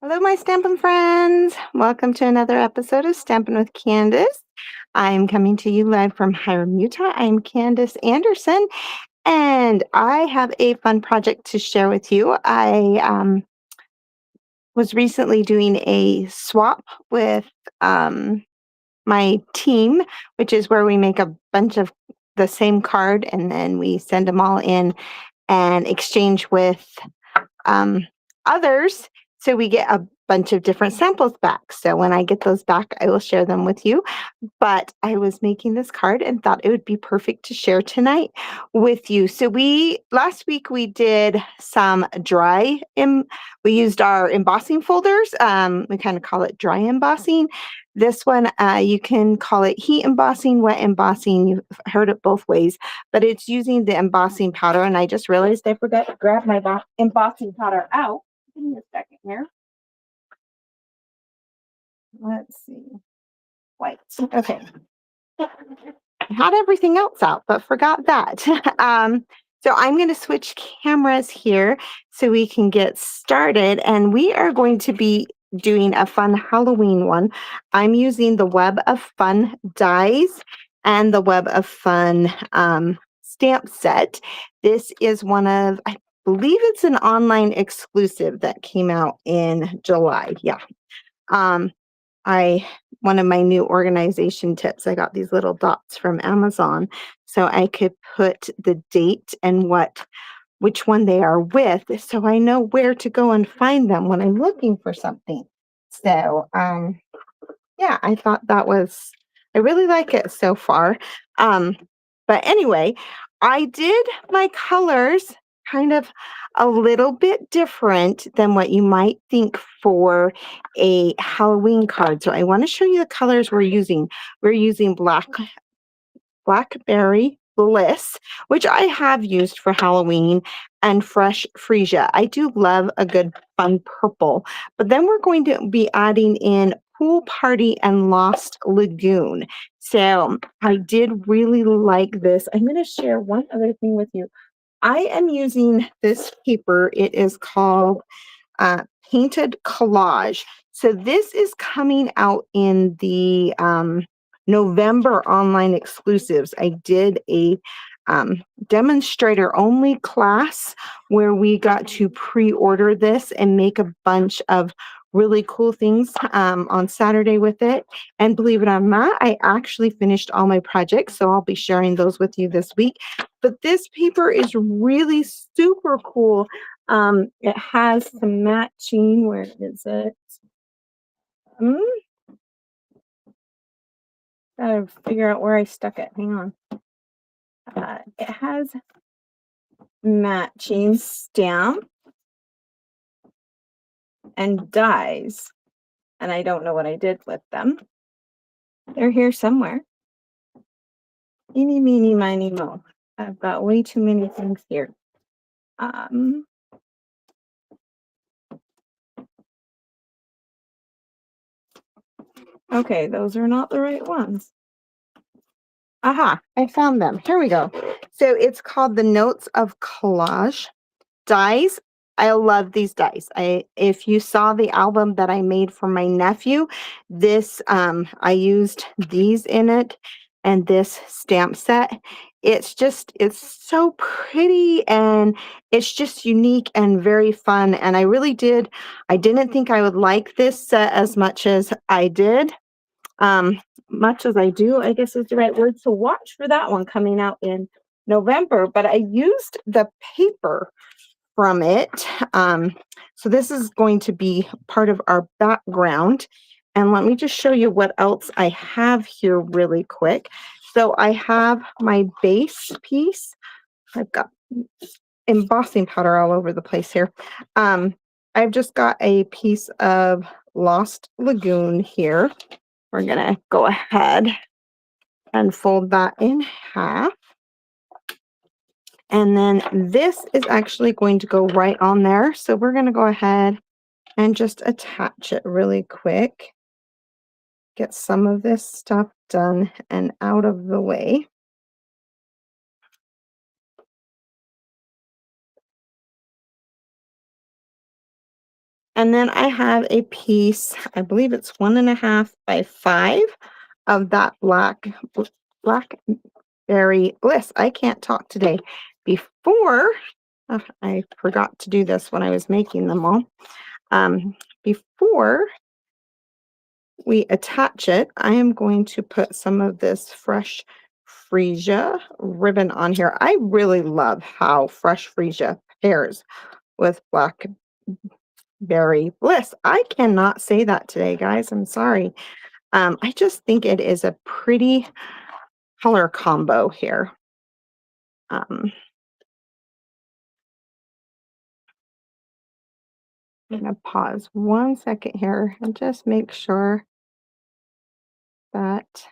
Hello, my Stampin' friends. Welcome to another episode of Stampin' with Candice. I'm coming to you live from Hiram, Utah. I'm Candice Anderson, and I have a fun project to share with you. I was recently doing a swap with my team, which is where we make a bunch of the same card and then we send them all in and exchange with um, others. So we get a bunch of different samples back. So when I get those back, I will share them with you. But I was making this card and thought it would be perfect to share tonight with you. So last week we did some we used our embossing folders. We kind of call it dry embossing. This one, you can call it heat embossing, wet embossing. You've heard it both ways, but it's using the embossing powder. And I just realized I forgot to grab my embossing powder out. Give me a second here. Let's see. White. Okay. I had everything else out, but forgot that. So I'm going to switch cameras here so we can get started. And we are going to be doing a fun Halloween one. I'm using the Web of Fun dies and the Web of Fun stamp set. This is I believe it's an online exclusive that came out in July. Yeah. One of my new organization tips, I got these little dots from Amazon so I could put the date and which one they are with so I know where to go and find them when I'm looking for something. So, yeah, I really like it so far. But anyway, I did my colors kind of a little bit different than what you might think for a Halloween card. So I want to show you the colors we're using. We're using Blackberry Bliss, which I have used for Halloween, and Fresh Freesia. I do love a good fun purple, but then we're going to be adding in Pool Party and Lost Lagoon. So I did really like this. I'm going to share one other thing with you. I am using this paper. It is called Painted Collage. So this is coming out in the November online exclusives. I did a demonstrator only class where we got to pre-order this and make a bunch of really cool things on Saturday with it. And believe it or not, I actually finished all my projects, so I'll be sharing those with you this week. But this paper is really super cool. It has some matching. Where is it? Gotta figure out where I stuck it. Hang on. It has matching stamp and dies, and I don't know what I did with them. They're here somewhere. Eeny, meeny, miny, mo. I've got way too many things here. Okay, those are not the right ones. Aha, I found them. Here we go. So it's called the Notes of Collage dies. I love these dies. If you saw the album that I made for my nephew, I used these in it and this stamp set. It's so pretty and it's just unique and very fun. And I didn't think I would like this set as much as I did. Much as I do, I guess is the right word. So watch for that one coming out in November. But I used the paper from it. So this is going to be part of our background. And let me just show you what else I have here really quick. So I have my base piece. I've got embossing powder all over the place here. I've just got a piece of Lost Lagoon here. We're going to go ahead and fold that in half. And then this is actually going to go right on there. So we're going to go ahead and just attach it really quick. Get some of this stuff done and out of the way. And then I have a piece, I believe it's 1.5 by 5 of that blackberry bliss. I can't talk today. Before, I forgot to do this when I was making them all. Before we attach it, I am going to put some of this fresh freesia ribbon on here. I really love how fresh freesia pairs with blackberry bliss. I cannot say that today, guys. I'm sorry. I just think it is a pretty color combo here. I'm going to pause 1 second here and just make sure that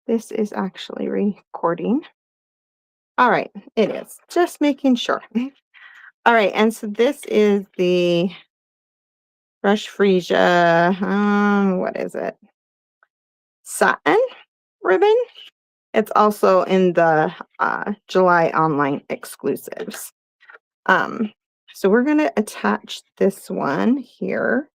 this is actually recording. All right, it is. Just making sure. All right, and so this is the Fresh Freesia, what is it? Satin ribbon. It's also in the July online exclusives. So we're going to attach this one here.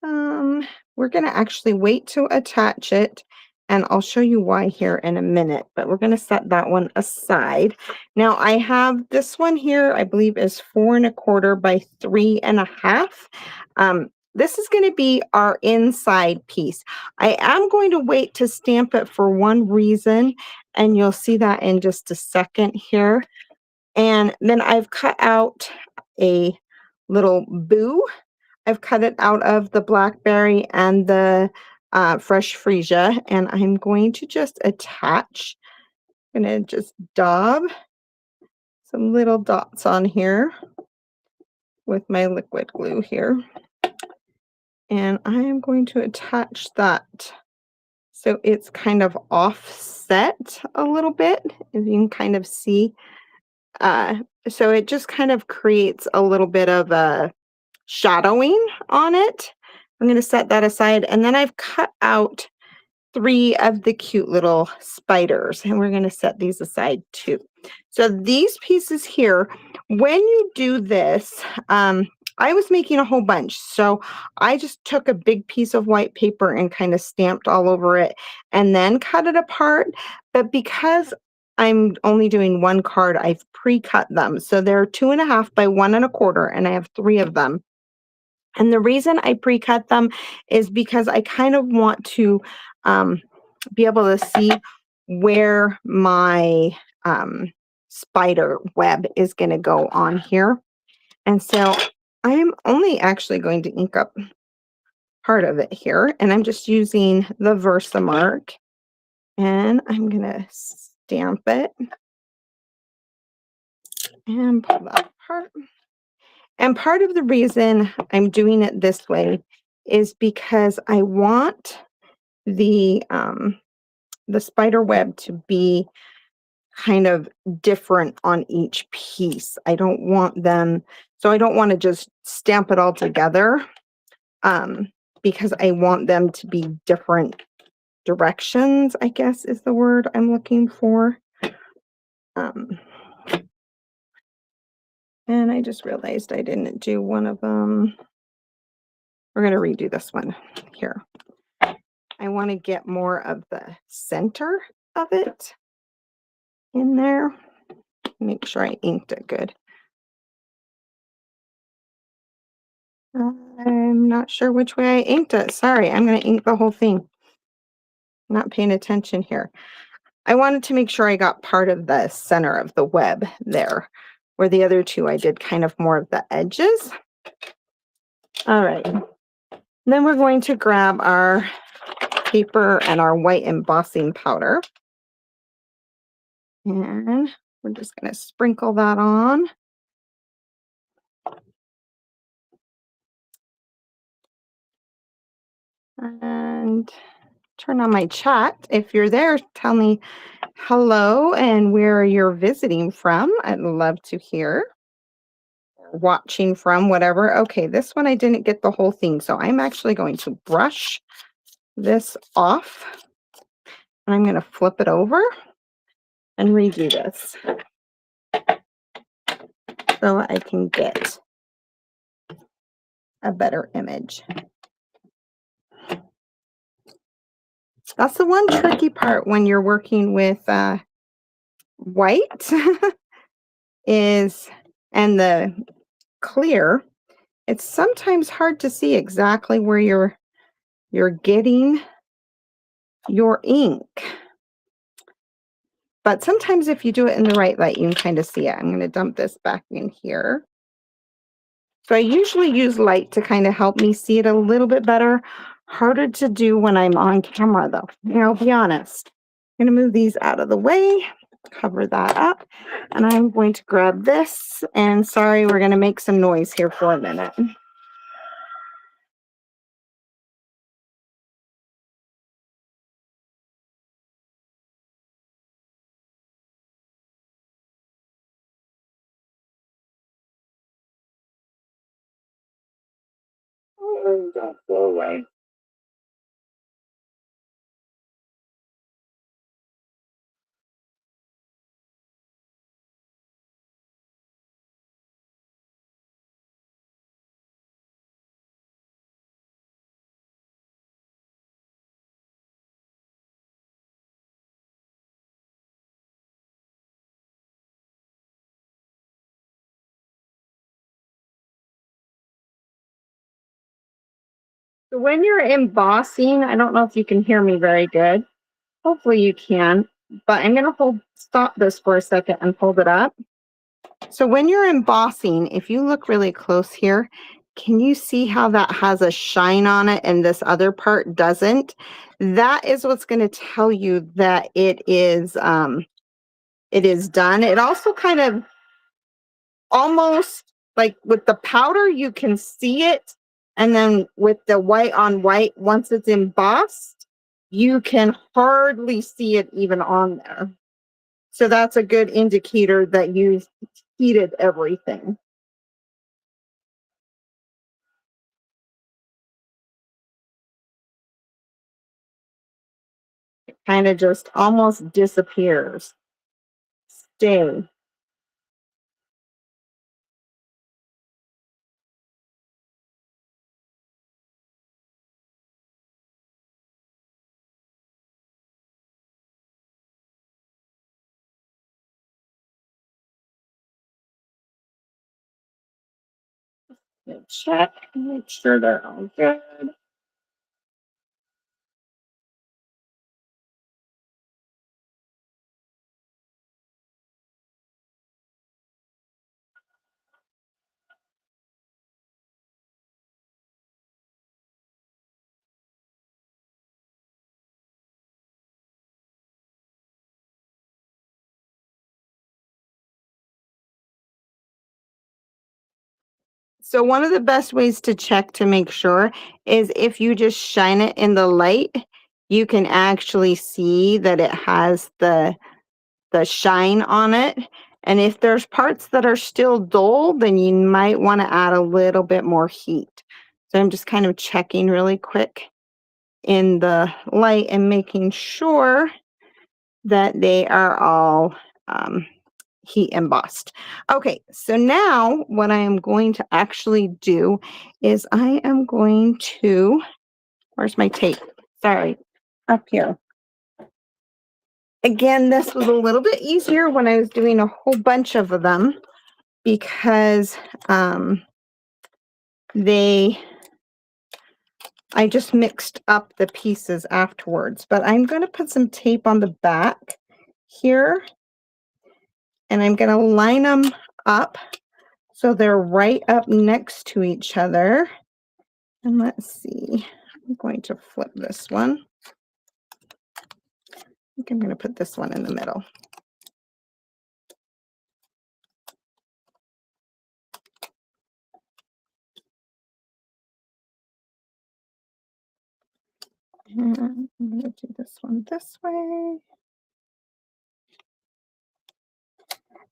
We're going to actually wait to attach it, and I'll show you why here in a minute, but we're going to set that one aside. Now I have this one here, I believe is 4 1/4 by 3 1/2. This is going to be our inside piece. I am going to wait to stamp it for one reason, and you'll see that in just a second here. And then I've cut out a little boo. I've cut it out of the blackberry and the fresh freesia, and I'm going to just attach. I'm going to just daub some little dots on here with my liquid glue here. And I am going to attach that so it's kind of offset a little bit, as you can kind of see. So it just kind of creates a little bit of a shadowing on it. I'm going to set that aside, and then I've cut out 3 of the cute little spiders, and we're going to set these aside too. So these pieces here, when you do this, I was making a whole bunch, so I just took a big piece of white paper and kind of stamped all over it and then cut it apart. But because I'm only doing one card, I've pre-cut them. So they're 2 1/2 by 1 1/4, and I have 3 of them. And the reason I pre-cut them is because I kind of want to be able to see where my spider web is going to go on here. And so I'm only actually going to ink up part of it here. And I'm just using the Versamark. And I'm going to stamp it and pull that apart. And part of the reason I'm doing it this way is because I want the spider web to be kind of different on each piece. I don't want them, so I don't want to just stamp it all together, because I want them to be different directions, I guess is the word I'm looking for. And I just realized I didn't do one of them. We're going to redo this one here. I want to get more of the center of it in there. Make sure I inked it good. I'm not sure which way I inked it. Sorry, I'm going to ink the whole thing. Not paying attention here. I wanted to make sure I got part of the center of the web there, where the other two I did kind of more of the edges. All right. Then we're going to grab our paper and our white embossing powder. And we're just going to sprinkle that on. And turn on my chat. If you're there, tell me hello and where you're visiting from. I'd love to hear. Watching from, whatever. Okay, this one I didn't get the whole thing, so I'm actually going to brush this off. And I'm going to flip it over and redo this so I can get a better image. That's the one tricky part when you're working with white is and the clear. It's sometimes hard to see exactly where you're getting your ink. But sometimes if you do it in the right light, you can kind of see it. I'm going to dump this back in here. So I usually use light to kind of help me see it a little bit better. Harder to do when I'm on camera though. I'll be honest. I'm going to move these out of the way, cover that up, and I'm going to grab this. And sorry, we're going to make some noise here for a minute. Oh, don't go away. So when you're embossing, I don't know if you can hear me very good. Hopefully you can, but I'm going to stop this for a second and hold it up. So when you're embossing, if you look really close here, can you see how that has a shine on it and this other part doesn't? That is what's going to tell you that it is done. It also kind of almost like with the powder, you can see it. And then with the white on white, once it's embossed, you can hardly see it even on there. So that's a good indicator that you've heated everything. It kind of just almost disappears. Stay. Check, make sure they're all good. So one of the best ways to check to make sure is if you just shine it in the light, you can actually see that it has the shine on it. And if there's parts that are still dull, then you might want to add a little bit more heat. So I'm just kind of checking really quick in the light and making sure that they are all heat embossed. Okay, so now what I am going to actually do is I am going to, where's my tape? Sorry, up here. Again, this was a little bit easier when I was doing a whole bunch of them because I just mixed up the pieces afterwards. But I'm going to put some tape on the back here, and I'm going to line them up so they're right up next to each other. And let's see, I'm going to flip this one. I think I'm going to put this one in the middle. And I'm going to do this one this way.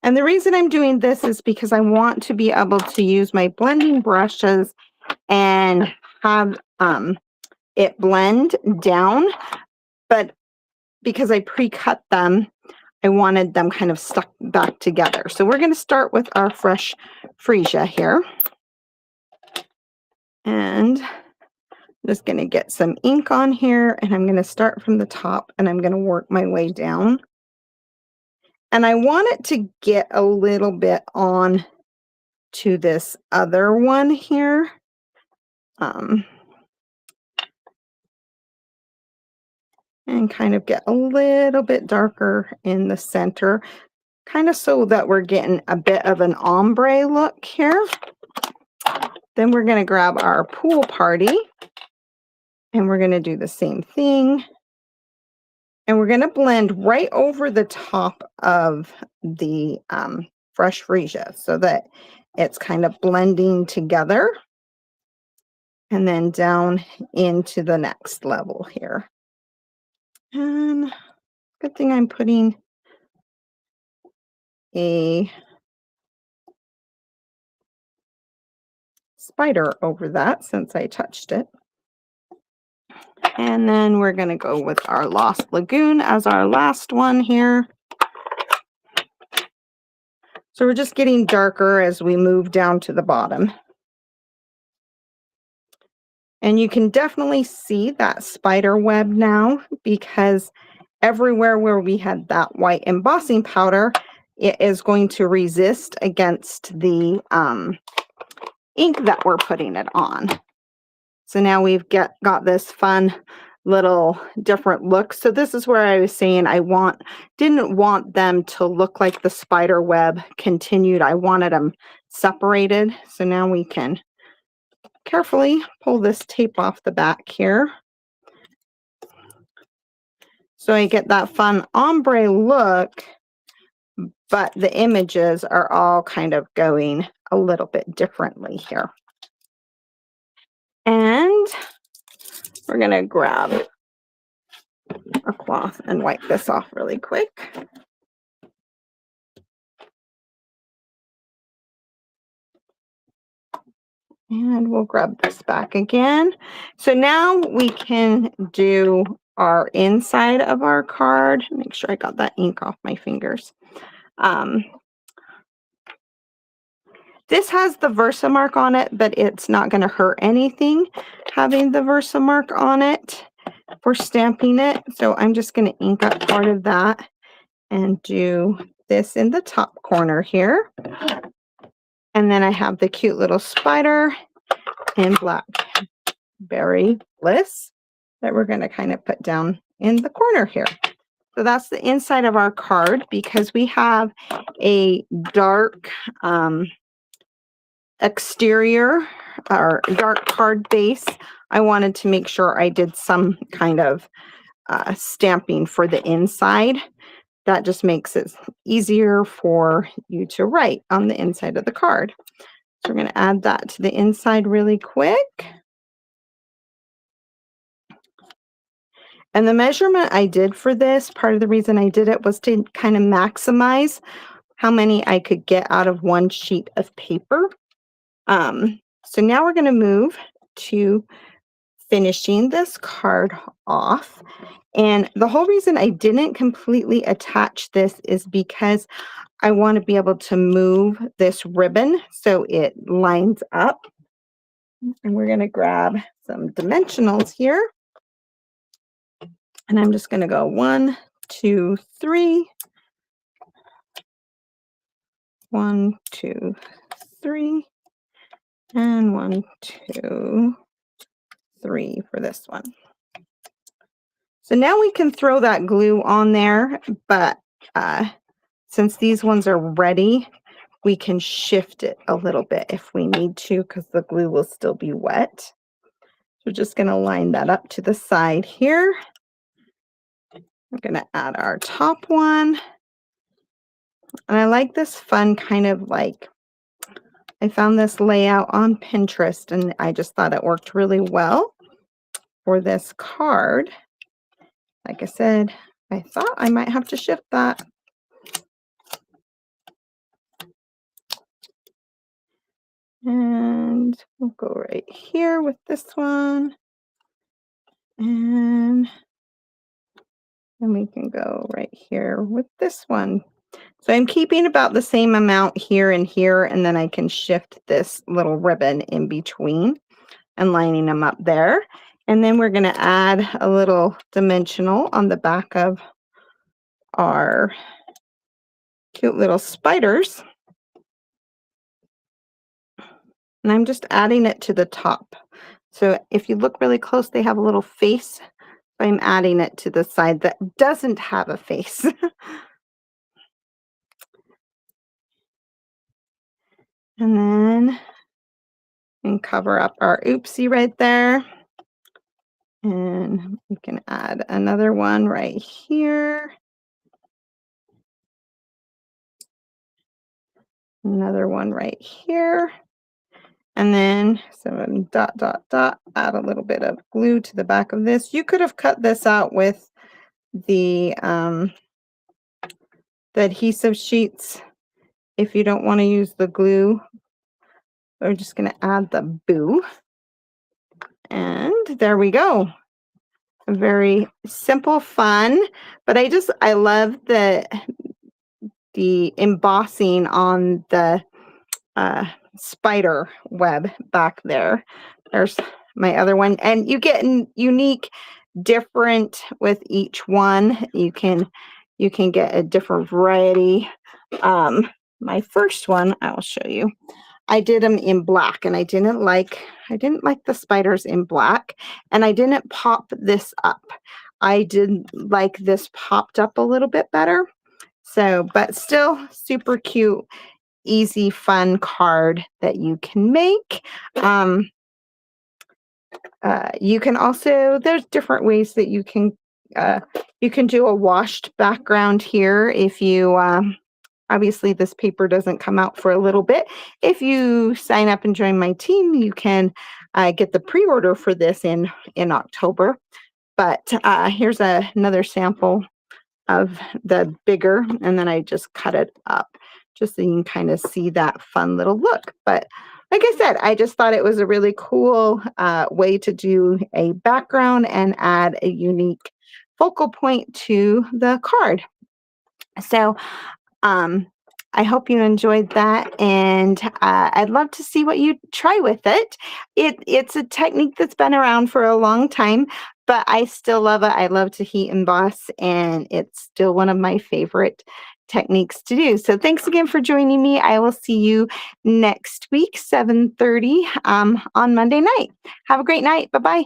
And the reason I'm doing this is because I want to be able to use my blending brushes and have it blend down. But because I pre-cut them, I wanted them kind of stuck back together. So we're going to start with our fresh freesia here. And I'm just going to get some ink on here, and I'm going to start from the top and I'm going to work my way down. And I want it to get a little bit on to this other one here. And kind of get a little bit darker in the center, kind of so that we're getting a bit of an ombre look here. Then we're going to grab our pool party, and we're going to do the same thing. And we're going to blend right over the top of the fresh freesia so that it's kind of blending together. And then down into the next level here. And good thing I'm putting a spider over that since I touched it. And then we're going to go with our Lost Lagoon as our last one here. So we're just getting darker as we move down to the bottom. And you can definitely see that spider web now, because everywhere where we had that white embossing powder, it is going to resist against the ink that we're putting it on. So now we've got this fun little different look. So this is where I was saying didn't want them to look like the spider web continued. I wanted them separated. So now we can carefully pull this tape off the back here. So I get that fun ombre look, but the images are all kind of going a little bit differently here. And we're going to grab a cloth and wipe this off really quick. And we'll grab this back again. So now we can do our inside of our card. Make sure I got that ink off my fingers. This has the Versamark on it, but it's not going to hurt anything having the Versamark on it for stamping it. So I'm just going to ink up part of that and do this in the top corner here. And then I have the cute little spider and Blackberry Bliss that we're going to kind of put down in the corner here. So that's the inside of our card. Because we have a dark exterior or dark card base, I wanted to make sure I did some kind of stamping for the inside. That just makes it easier for you to write on the inside of the card. So we're going to add that to the inside really quick. And the measurement I did for this, part of the reason I did it was to kind of maximize how many I could get out of one sheet of paper. So now we're going to move to finishing this card off. And the whole reason I didn't completely attach this is because I want to be able to move this ribbon so it lines up. And we're going to grab some dimensionals here. And I'm just going to go 1, 2, 3. 1, 2, 3. And 1, 2, 3 for this one. So now we can throw that glue on there, but since these ones are ready, we can shift it a little bit if we need to, because the glue will still be wet. So just going to line that up to the side here. We're going to add our top one. And I like this fun kind of like, I found this layout on Pinterest and I just thought it worked really well for this card. Like I said, I thought I might have to shift that. And we'll go right here with this one. And then we can go right here with this one. So I'm keeping about the same amount here and here, and then I can shift this little ribbon in between. and lining them up there. And then we're going to add a little dimensional on the back of our cute little spiders. And I'm just adding it to the top. So if you look really close, they have a little face. I'm adding it to the side that doesn't have a face. And then and cover up our oopsie right there. And we can add another one right here. Another one right here. And then some dot, dot, dot, add a little bit of glue to the back of this. You could have cut this out with the adhesive sheets if you don't want to use the glue. We're just going to add the boo. And there we go. Very simple, fun, but I love the embossing on the spider web back there. There's my other one, and you get unique, different with each one. You can get a different variety. My first one, I will show you. I did them in black, and I didn't like the spiders in black, and I didn't pop this up. I did like this popped up a little bit better. So, but still super cute, easy, fun card that you can make. You can also, there's different ways that you can do a washed background here if you obviously, this paper doesn't come out for a little bit. If you sign up and join my team, you can get the pre-order for this in October. But here's another sample of the bigger, and then I just cut it up just so you can kind of see that fun little look. But like I said, I just thought it was a really cool way to do a background and add a unique focal point to the card. So I hope you enjoyed that, and I'd love to see what you try with it. It's a technique that's been around for a long time, but I still love it. I love to heat emboss, and it's still one of my favorite techniques to do. So thanks again for joining me. I will see you next week, 7:30 on Monday night. Have a great night. Bye-bye.